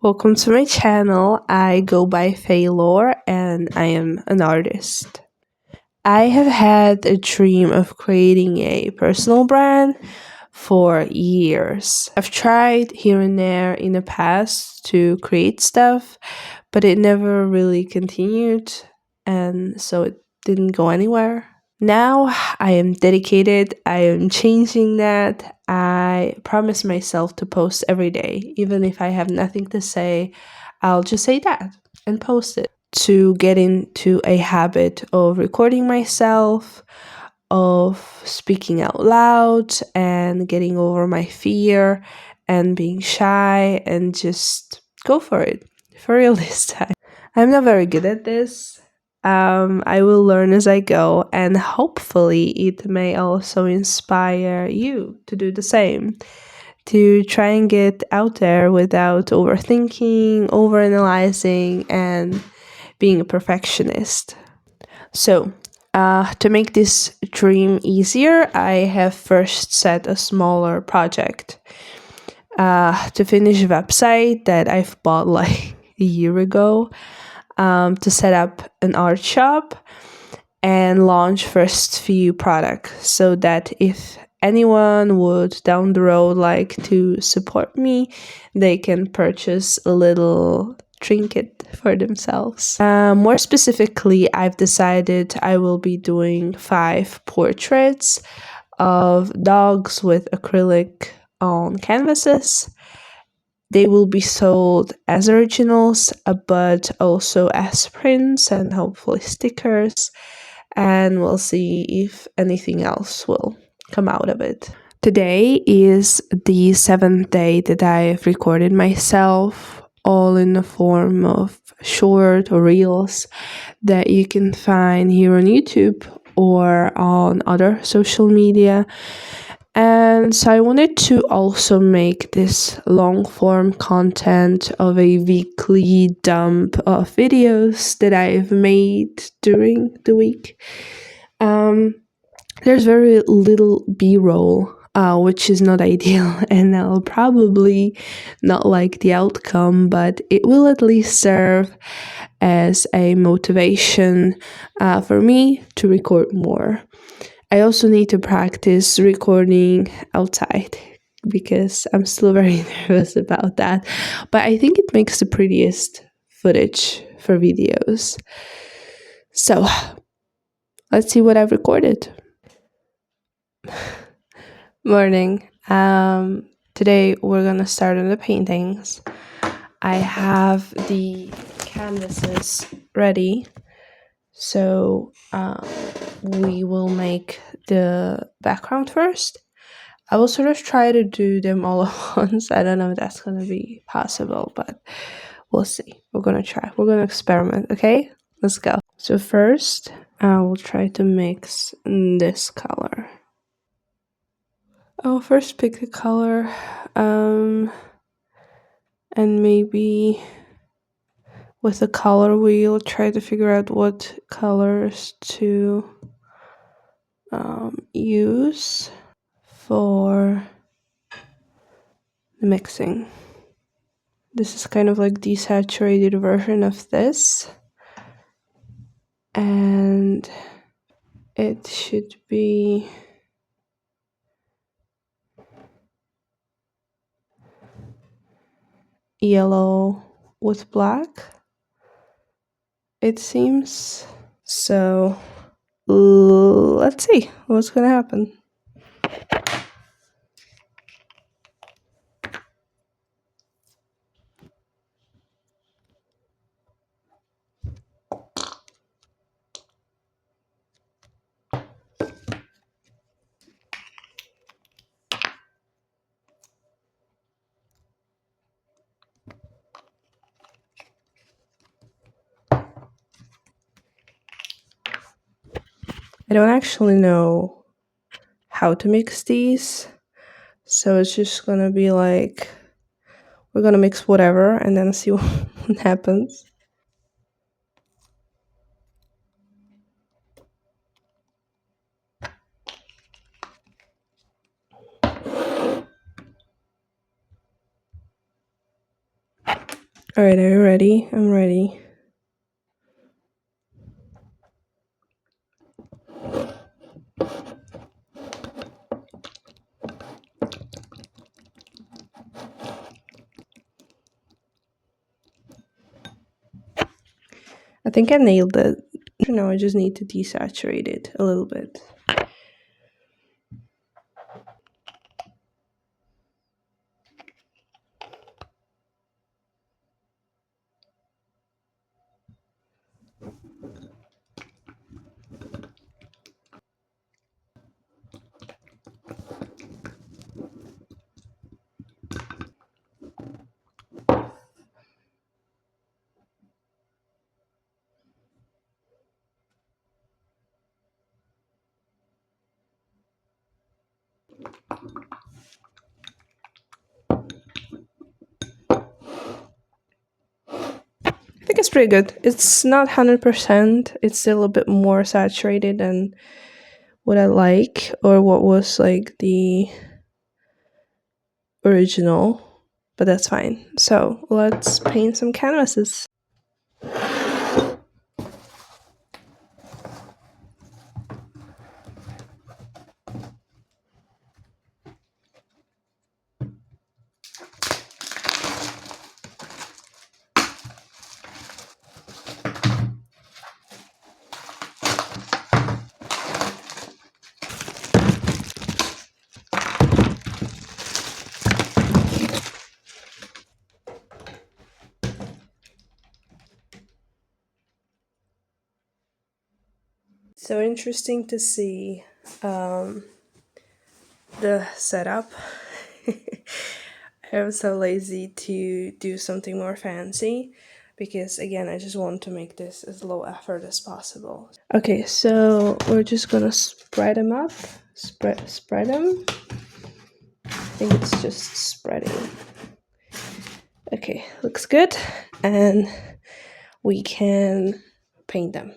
Welcome to my channel. I go by Faylor and I am an artist. I have had a dream of creating a personal brand for years. I've tried here and there in the past to create stuff, but it never really continued, and so it didn't go anywhere. Now I am dedicated, I am changing that. I promise myself to post every day. Even if I have nothing to say, I'll just say that and post it. To get into a habit of recording myself, of speaking out loud, and getting over my fear and being shy and just go for it. For real this time. I'm not very good at this. I will learn as I go, and hopefully, it may also inspire you to do the same. To try and get out there without overthinking, overanalyzing, and being a perfectionist. So, to make this dream easier, I have first set a smaller project to finish a website that I've bought like a year ago, to set up an art shop and launch first few products so that if anyone would down the road like to support me, they can purchase a little trinket for themselves. More specifically, I've decided I will be doing 5 portraits of dogs with acrylic on canvases. They will be sold as originals, but also as prints and hopefully stickers. And we'll see if anything else will come out of it. Today is the 7th day that I've recorded myself, all in the form of short or reels that you can find here on YouTube or on other social media. And so I wanted to also make this long form content of a weekly dump of videos that I've made during the week. There's very little B-roll, which is not ideal, and I'll probably not like the outcome, but it will at least serve as a motivation for me to record more. I also need to practice recording outside because I'm still very nervous about that. But I think it makes the prettiest footage for videos. So, let's see what I've recorded. Morning. Today we're gonna start on the paintings. I have the canvases ready. So we will make the background first. I will sort of try to do them all at once. I don't know if that's going to be possible, but we'll see. We're going to try. We're going to experiment, okay? Let's go. So first, I will try to mix this color. I'll first pick the color, and maybe with the color wheel, try to figure out what colors to use for the mixing. This is kind of like desaturated version of this, and it should be yellow with black, it seems. So let's see what's gonna happen. I don't actually know how to mix these, so it's just gonna be like we're gonna mix whatever and then see what happens. All right, are you ready? I'm ready. I think I nailed it. Now I just need to desaturate it a little bit. I think it's pretty good. It's not 100%. It's still a bit more saturated than what I like or what was like the original, but that's fine. So let's paint some canvases. So interesting to see the setup. I was so lazy to do something more fancy because again I just want to make this as low effort as possible. Okay, so we're just gonna spread them up. Spread them. I think it's just spreading. Okay, looks good. And we can paint them.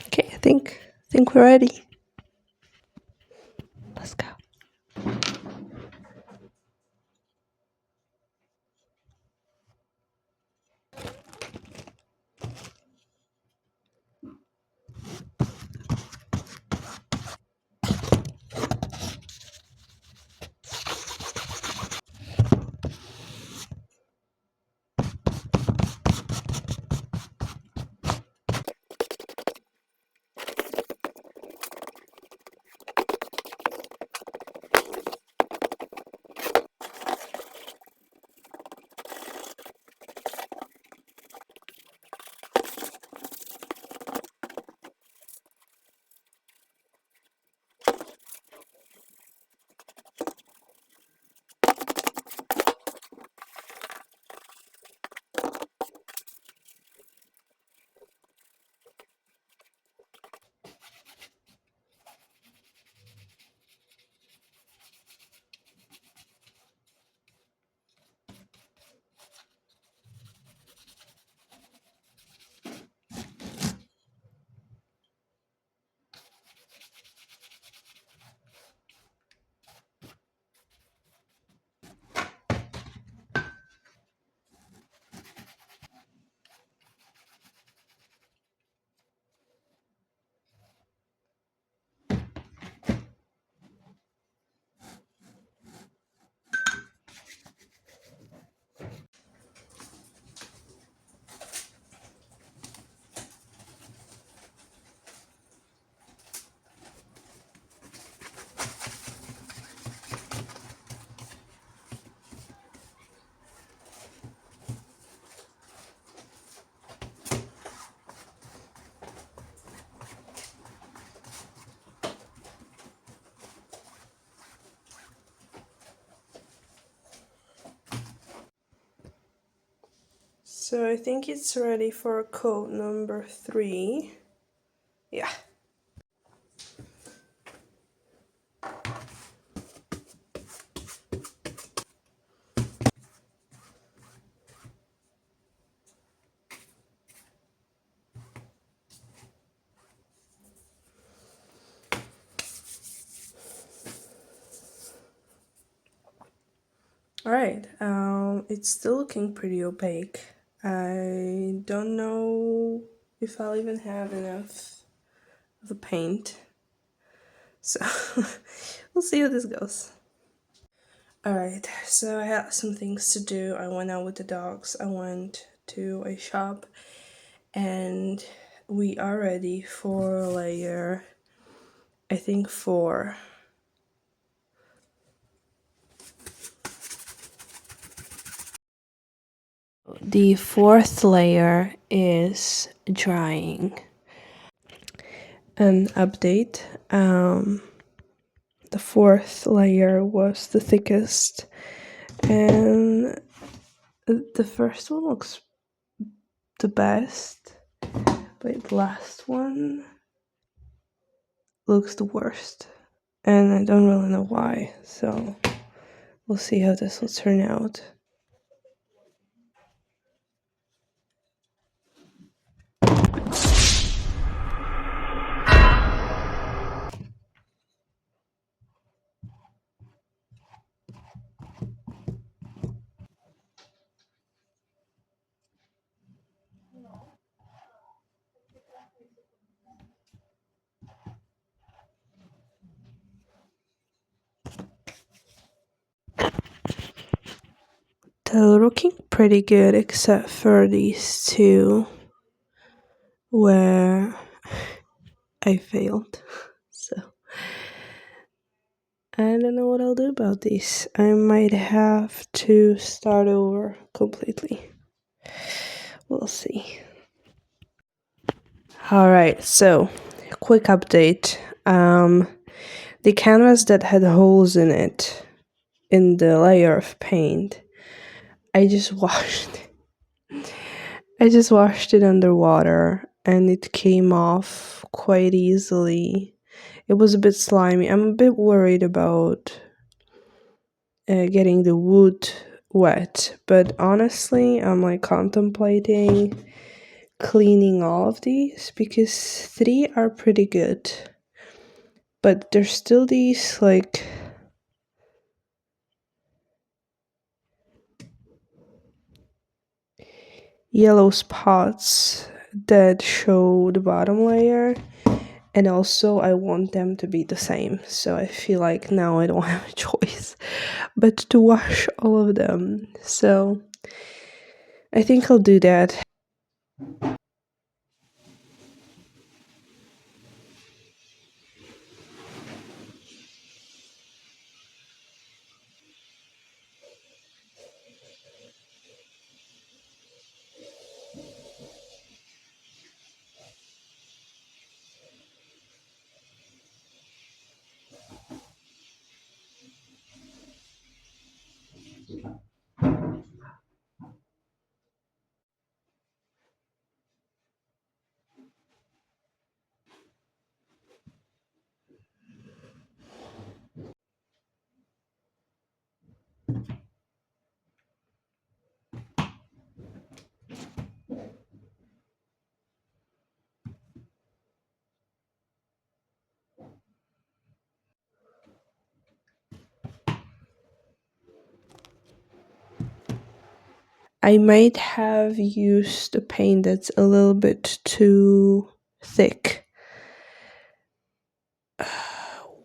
Okay, I think we're ready. Let's go. So I think it's ready for coat number 3. Yeah. Alright, it's still looking pretty opaque. I don't know if I'll even have enough of the paint. So we'll see how this goes. Alright, so I had some things to do. I went out with the dogs, I went to a shop, and we are ready for layer, I think 4. The 4th layer is drying. An update. The 4th layer was the thickest, and the first one looks the best, but the last one looks the worst, and I don't really know why, so we'll see how this will turn out. They're looking pretty good except for these two where I failed. So I don't know what I'll do about these. I might have to start over completely. We'll see. Alright, so quick update. The canvas that had holes in it, in the layer of paint, I just washed it underwater and it came off quite easily. It was a bit slimy. I'm a bit worried about getting the wood wet, but honestly, I'm like contemplating cleaning all of these because 3 are pretty good, but there's still these like yellow spots that show the bottom layer, and also I want them to be the same, so I feel like now I don't have a choice but to wash all of them, so I think I'll do that. I might have used a paint that's a little bit too thick,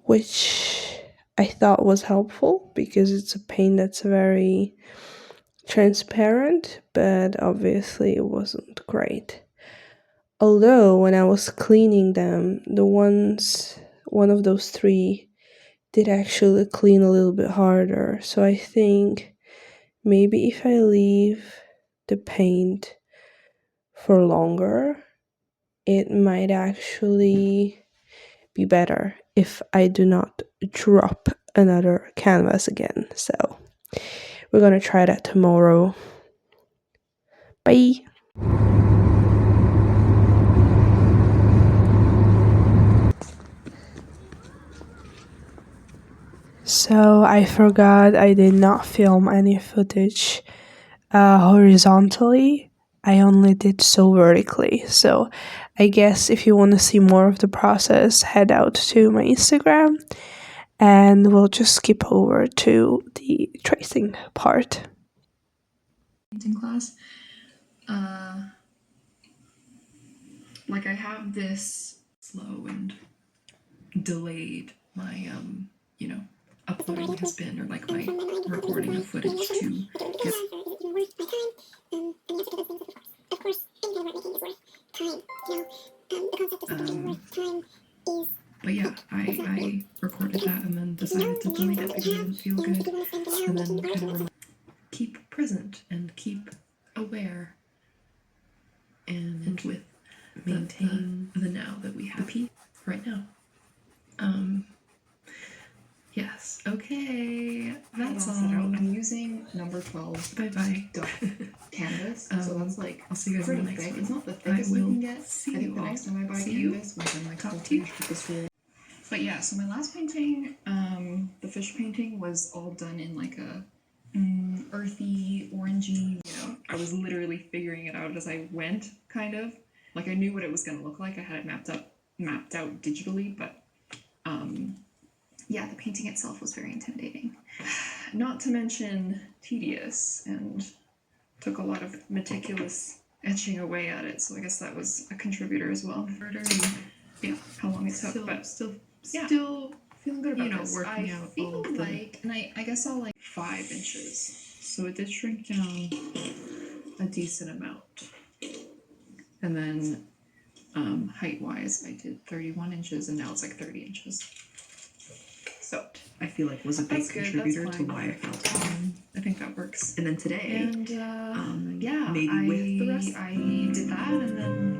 which I thought was helpful because it's a paint that's very transparent, but obviously it wasn't great. Although when I was cleaning them, one of those 3 did actually clean a little bit harder, so I think maybe if I leave the paint for longer, it might actually be better if I do not drop another canvas again. So we're gonna try that tomorrow. Bye. So I forgot I did not film any footage horizontally. I only did so vertically. So I guess if you want to see more of the process, head out to my Instagram and we'll just skip over to the tracing part. Painting class. Like I have this slow and delayed my you know, uploading has been, or like my recording of footage to get but yeah, I recorded that and then decided to delete it because it didn't feel good, and then kind of keep present and keep aware and with maintain the now that we have right now. Yes, okay, that's all. I'm using number 12. Bye-bye. Canvas, so that's like I'll see you guys in the next thick. one. It's not the thickest we can get. See I think you the all. next time I buy See you. canvas, once I'm like Talk full to you. finished with this roll. But yeah, so my last painting, the fish painting, was all done in like a earthy, orangey, you know. I was literally figuring it out as I went, kind of. Like I knew what it was gonna look like. I had it mapped out digitally, but yeah, the painting itself was very intimidating. Not to mention tedious, and took a lot of meticulous etching away at it, so I guess that was a contributor as well. Yeah, how long it took, but still feeling good about this. Working out all of the... and I guess I'll like 5 inches. So it did shrink down a decent amount. And then height-wise, I did 31 inches, and now it's like 30 inches. So I feel like was a big that's good, contributor that's to fine. why I felt. I think that works. And then today, And yeah, maybe with the rest. I did that, and then